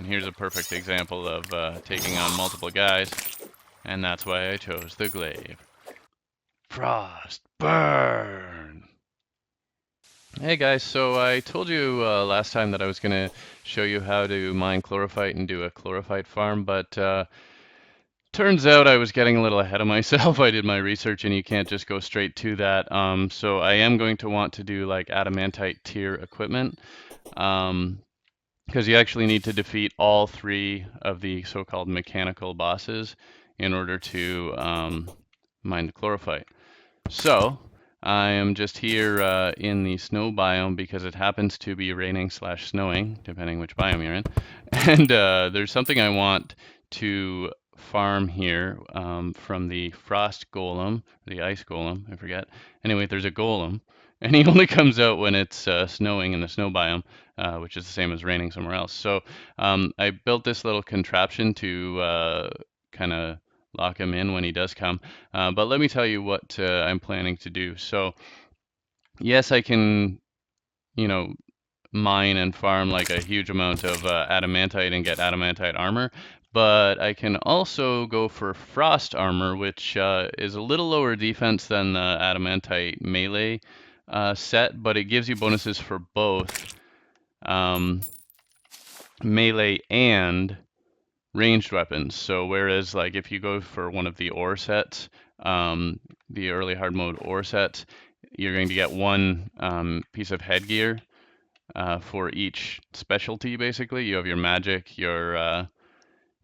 And here's a perfect example of taking on multiple guys, and that's why I chose the glaive. Frost burn! Hey guys, so I told you last time that I was going to show you how to mine chlorophyte and do a chlorophyte farm, but turns out I was getting a little ahead of myself. I did my research and you can't just go straight to that. So I am going to want to do like Adamantite tier equipment, because you actually need to defeat all 3 of the so-called mechanical bosses in order to mine the chlorophyte. So I am just here in the snow biome because it happens to be raining / snowing, depending which biome you're in. And there's something I want to farm here from the frost golem, the ice golem, I forget. Anyway, there's a golem, and he only comes out when it's snowing in the snow biome, which is the same as raining somewhere else. So I built this little contraption to kind of lock him in when he does come. But let me tell you what I'm planning to do. So yes, I can, you know, mine and farm like a huge amount of adamantite and get adamantite armor, but I can also go for frost armor, which is a little lower defense than the adamantite melee set, but it gives you bonuses for both melee and ranged weapons. So whereas like if you go for one of the ore sets, the early hard mode ore sets, you're going to get 1 piece of headgear for each specialty. Basically, you have your magic, your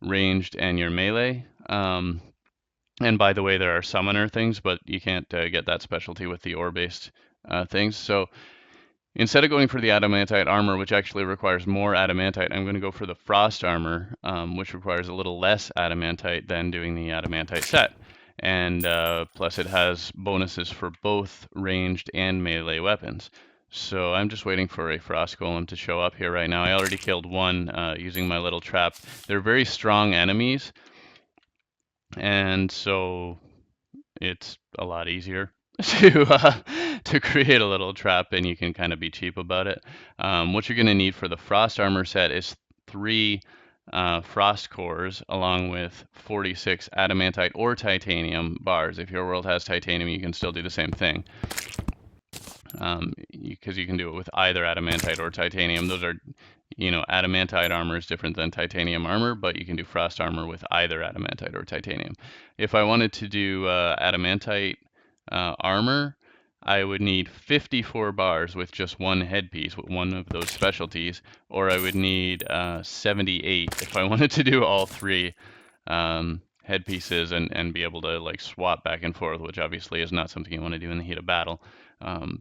ranged, and your melee. And by the way, there are summoner things, but you can't get that specialty with the ore-based things. So instead of going for the adamantite armor, which actually requires more adamantite, I'm going to go for the frost armor, which requires a little less adamantite than doing the adamantite set. And plus it has bonuses for both ranged and melee weapons. So I'm just waiting for a frost golem to show up here right now. I already killed 1 using my little trap. They're very strong enemies, and so it's a lot easier to create a little trap, and you can kind of be cheap about it. What you're going to need for the frost armor set is 3 frost cores along with 46 adamantite or titanium bars. If your world has titanium, you can still do the same thing, because you can do it with either adamantite or titanium. Those are, you know, adamantite armor is different than titanium armor, but you can do frost armor with either adamantite or titanium. If I wanted to do adamantite armor, I would need 54 bars with just 1 headpiece with 1 of those specialties, or I would need 78 if I wanted to do all 3 headpieces and be able to like swap back and forth, which obviously is not something you want to do in the heat of battle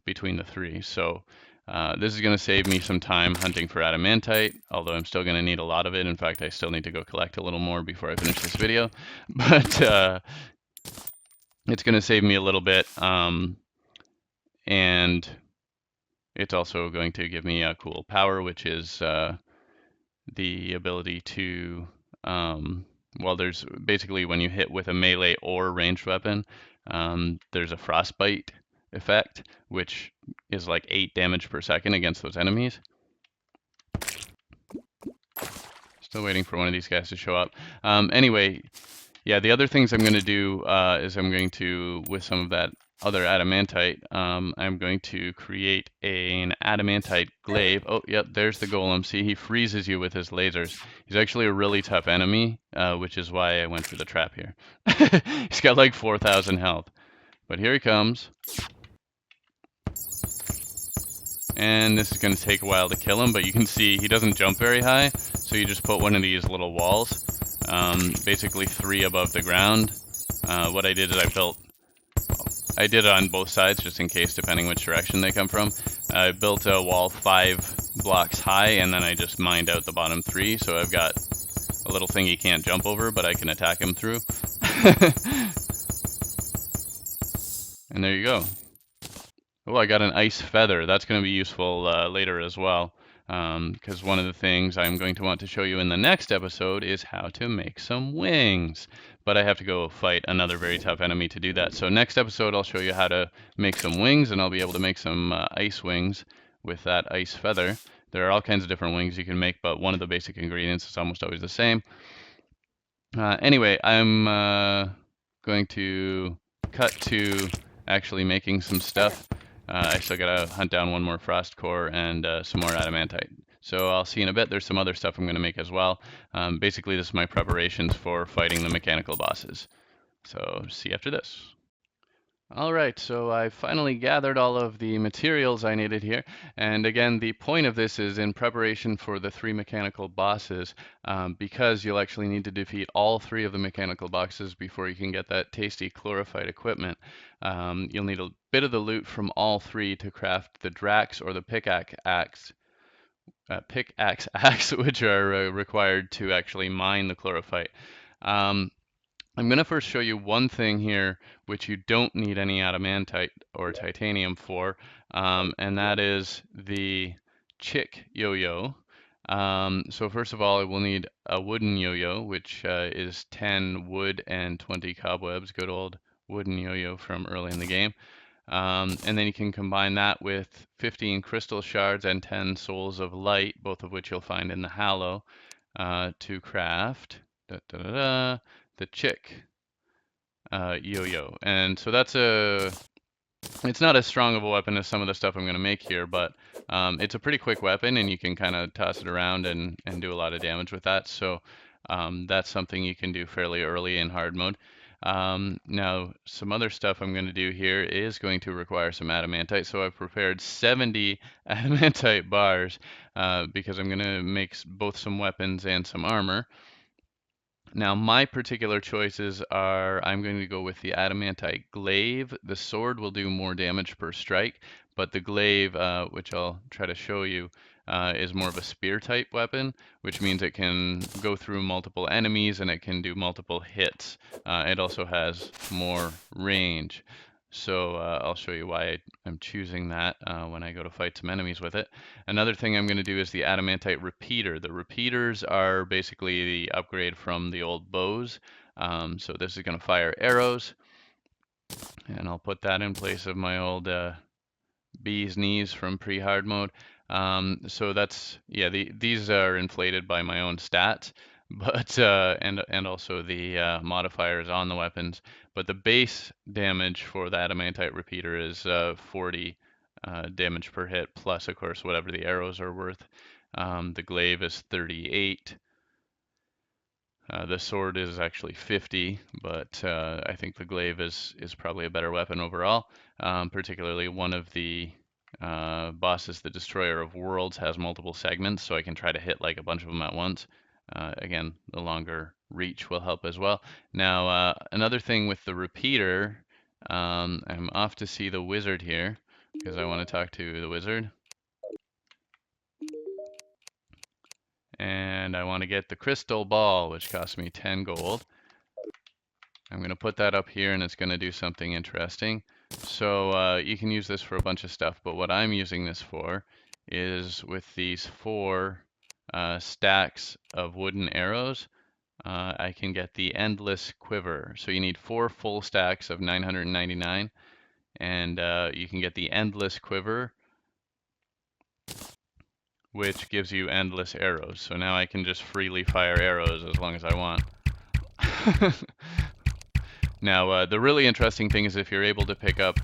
between the 3. So this is going to save me some time hunting for adamantite, although I'm still going to need a lot of it. In fact, I still need to go collect a little more before I finish this video. But it's going to save me a little bit, and it's also going to give me a cool power, which is the ability to, well, there's basically when you hit with a melee or ranged weapon, there's a frostbite effect, which is like 8 damage per second against those enemies. Still waiting for one of these guys to show up. Anyway, yeah, the other things I'm going to do is I'm going to, with some of that other adamantite, I'm going to create an Adamantite Glaive. Oh, yep, there's the golem. See, he freezes you with his lasers. He's actually a really tough enemy, which is why I went for the trap here. He's got like 4,000 health. But here he comes. And this is going to take a while to kill him, but you can see he doesn't jump very high, so you just put one of these little walls, basically 3 above the ground. What I did is I did it on both sides just in case, depending which direction they come from. I built a wall 5 blocks high, and then I just mined out the bottom 3, so I've got a little thing he can't jump over, but I can attack him through. And there you go. Oh, I got an ice feather. That's going to be useful later as well, because one of the things I'm going to want to show you in the next episode is how to make some wings. But I have to go fight another very tough enemy to do that. So next episode, I'll show you how to make some wings, and I'll be able to make some ice wings with that ice feather. There are all kinds of different wings you can make, but one of the basic ingredients is almost always the same. Anyway, I'm going to cut to actually making some stuff. I still gotta hunt down one more frost core and some more adamantite. So I'll see you in a bit. There's some other stuff I'm going to make as well. Basically, this is my preparations for fighting the mechanical bosses. So see you after this. All right, so I finally gathered all of the materials I needed here. And again, the point of this is in preparation for the 3 mechanical bosses, because you'll actually need to defeat all 3 of the mechanical bosses before you can get that tasty chlorophyte equipment. You'll need a bit of the loot from all 3 to craft the Drax or the pickaxe axe, which are required to actually mine the chlorophyte. I'm going to first show you one thing here which you don't need any adamantite or titanium for, and that is the Chik Yoyo. So first of all, I will need a wooden yo-yo, which is 10 wood and 20 cobwebs, good old wooden yo-yo from early in the game. And then you can combine that with 15 crystal shards and 10 souls of light, both of which you'll find in the Hallow, to craft the Chik Yoyo. And so it's not as strong of a weapon as some of the stuff I'm going to make here, but it's a pretty quick weapon and you can kind of toss it around and do a lot of damage with that. So that's something you can do fairly early in hard mode. Now, some other stuff I'm going to do here is going to require some adamantite. So I've prepared 70 adamantite bars because I'm going to make both some weapons and some armor. Now, my particular choices are I'm going to go with the Adamantite Glaive. The sword will do more damage per strike, but the glaive, which I'll try to show you, is more of a spear type weapon, which means it can go through multiple enemies and it can do multiple hits. It also has more range. So I'll show you why I'm choosing that when I go to fight some enemies with it. Another thing I'm going to do is the Adamantite Repeater. The repeaters are basically the upgrade from the old bows. So this is going to fire arrows. And I'll put that in place of my old bee's knees from pre-hard mode. So that's, yeah, these are inflated by my own stats, but and also the modifiers on the weapons. But the base damage for the Adamantite Repeater is 40 damage per hit, plus of course whatever the arrows are worth. The glaive is 38. The sword is actually 50, but I think the glaive is probably a better weapon overall. Particularly one of the bosses, the Destroyer of Worlds, has multiple segments, so I can try to hit like a bunch of them at once. Again, the longer reach will help as well. Now, another thing with the repeater, I'm off to see the wizard here because I want to talk to the wizard. And I want to get the crystal ball, which cost me 10 gold. I'm going to put that up here and it's going to do something interesting. So you can use this for a bunch of stuff, but what I'm using this for is with these 4 stacks of wooden arrows, I can get the Endless Quiver. So you need 4 full stacks of 999, and you can get the Endless Quiver, which gives you endless arrows. So now I can just freely fire arrows as long as I want. Now, the really interesting thing is if you're able to pick up,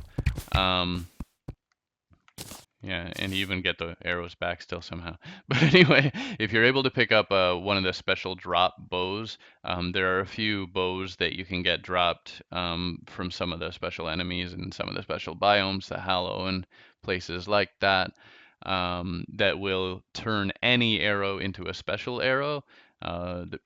yeah, and you even get the arrows back still somehow. But anyway, if you're able to pick up one of the special drop bows, there are a few bows that you can get dropped from some of the special enemies and some of the special biomes, the Hallow and places like that, that will turn any arrow into a special arrow.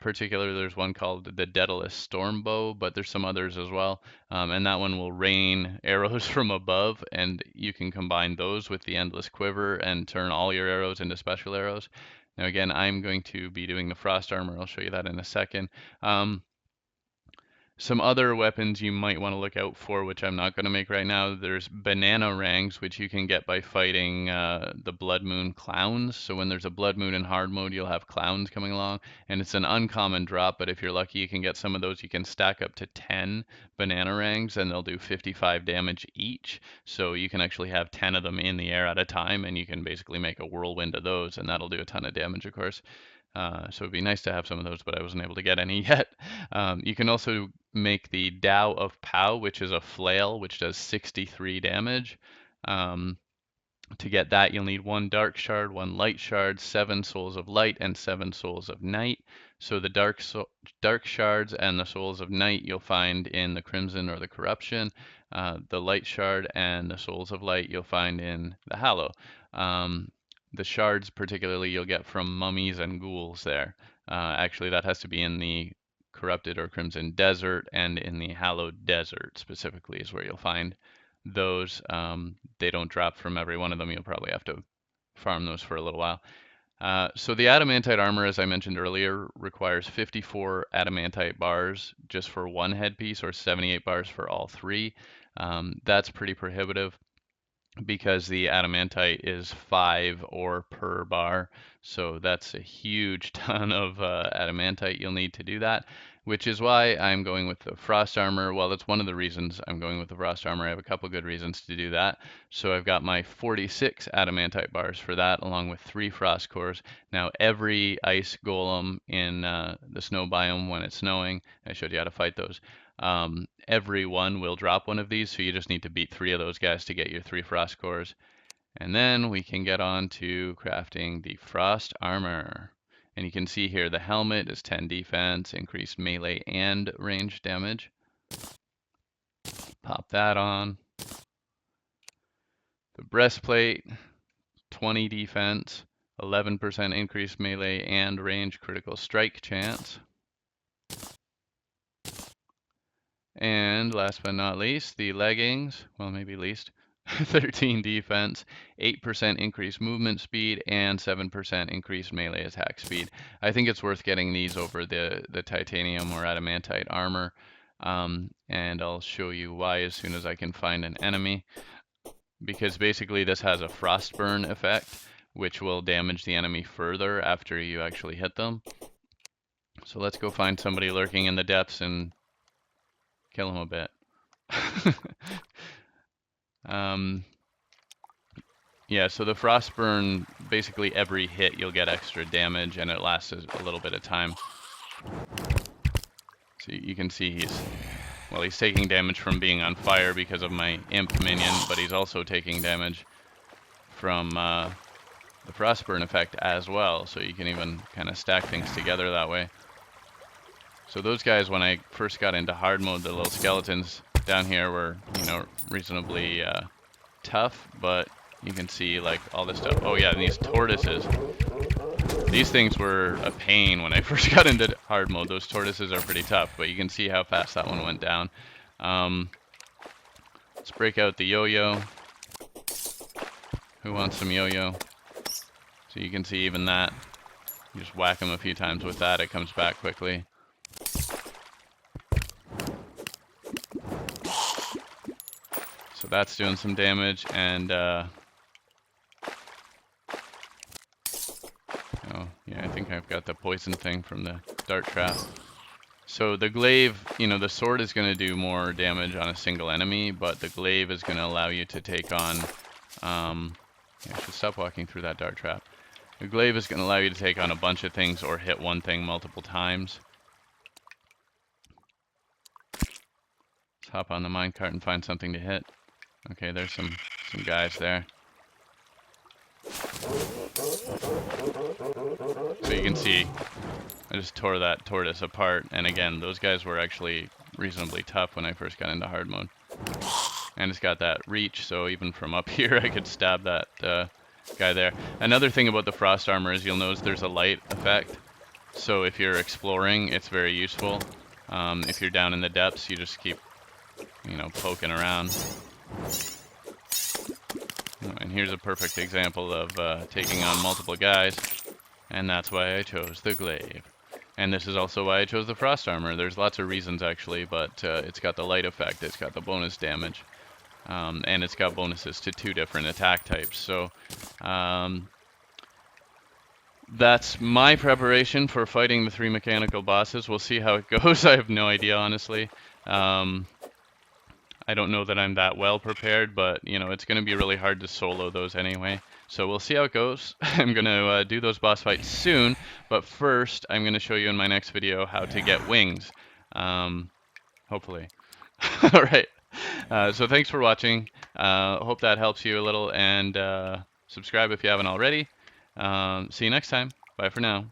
Particularly, there's one called the Daedalus Storm Bow, but there's some others as well. And that one will rain arrows from above, and you can combine those with the Endless Quiver and turn all your arrows into special arrows. Now, again, I'm going to be doing the Frost Armor. I'll show you that in a second. Some other weapons you might want to look out for, which I'm not going to make right now. There's banana rangs, which you can get by fighting the Blood Moon clowns. So when there's a Blood Moon in hard mode, you'll have clowns coming along, and it's an uncommon drop, but if you're lucky, you can get some of those. You can stack up to 10 banana rangs, and they'll do 55 damage each. So you can actually have 10 of them in the air at a time, and you can basically make a whirlwind of those, and that'll do a ton of damage, of course. So it'd be nice to have some of those, but I wasn't able to get any yet. You can also make the Tao of Pow, which is a flail, which does 63 damage. To get that, you'll need 1 dark shard, 1 light shard, 7 souls of light, and 7 souls of night. So the dark shards and the souls of night you'll find in the crimson or the corruption. The light shard and the souls of light you'll find in the hallow. The shards particularly you'll get from mummies and ghouls there. Actually, that has to be in the corrupted or crimson desert, and in the hallowed desert specifically is where you'll find those. They don't drop from every one of them. You'll probably have to farm those for a little while. So the Adamantite Armor, as I mentioned earlier, requires 54 Adamantite bars just for 1 headpiece, or 78 bars for all 3. That's pretty prohibitive, because the adamantite is 5 ore per bar, so that's a huge ton of adamantite you'll need to do that, which is why I'm going with the frost armor. Well, that's one of the reasons I'm going with the frost armor. I have a couple good reasons to do that. So I've got my 46 adamantite bars for that, along with 3 frost cores. Now every ice golem in the snow biome, when it's snowing, I showed you how to fight those, every one will drop one of these, so you just need to beat 3 of those guys to get your 3 frost cores. And then we can get on to crafting the frost armor. And you can see here the helmet is 10 defense, increased melee and range damage. Pop that on. The breastplate, 20 defense, 11% increased melee and range critical strike chance. And last but not least, the leggings, well, maybe least, 13 defense, 8% increased movement speed, and 7% increased melee attack speed. I think it's worth getting these over the titanium or adamantite armor, and I'll show you why as soon as I can find an enemy, because basically this has a frostburn effect, which will damage the enemy further after you actually hit them. So let's go find somebody lurking in the depths and kill him a bit. Yeah, so the frostburn, basically every hit you'll get extra damage, and it lasts a little bit of time. So you can see he's taking damage from being on fire because of my imp minion, but he's also taking damage from the frostburn effect as well, so you can even kind of stack things together that way. So those guys, when I first got into hard mode, the little skeletons down here were, reasonably tough, but you can see like all this stuff. Oh yeah, and these tortoises. These things were a pain when I first got into hard mode. Those tortoises are pretty tough, but you can see how fast that one went down. Let's break out the yo-yo. Who wants some yo-yo? So you can see even that. You just whack them a few times with that, it comes back quickly. So that's doing some damage, and oh yeah, I think I've got the poison thing from the dart trap. So the glaive, the sword is going to do more damage on a single enemy, but the glaive is going to allow you to take on, I should stop walking through that dart trap. The glaive is going to allow you to take on a bunch of things or hit one thing multiple times. Let's hop on the minecart and find something to hit. Okay, there's some guys there. So you can see, I just tore that tortoise apart, and again, those guys were actually reasonably tough when I first got into hard mode. And it's got that reach, so even from up here I could stab that guy there. Another thing about the frost armor is you'll notice there's a light effect. So if you're exploring, it's very useful. If you're down in the depths, you just keep, poking around. And here's a perfect example of taking on multiple guys, and that's why I chose the glaive. And this is also why I chose the Frost Armor. There's lots of reasons actually, but it's got the light effect, it's got the bonus damage, and it's got bonuses to 2 different attack types. So that's my preparation for fighting the 3 mechanical bosses. We'll see how it goes. I have no idea, honestly. I don't know that I'm that well prepared, but you know, it's going to be really hard to solo those anyway. So we'll see how it goes. I'm going to do those boss fights soon, but first I'm going to show you in my next video how to get wings. Hopefully. All right. So thanks for watching. Hope that helps you a little, and subscribe if you haven't already. See you next time. Bye for now.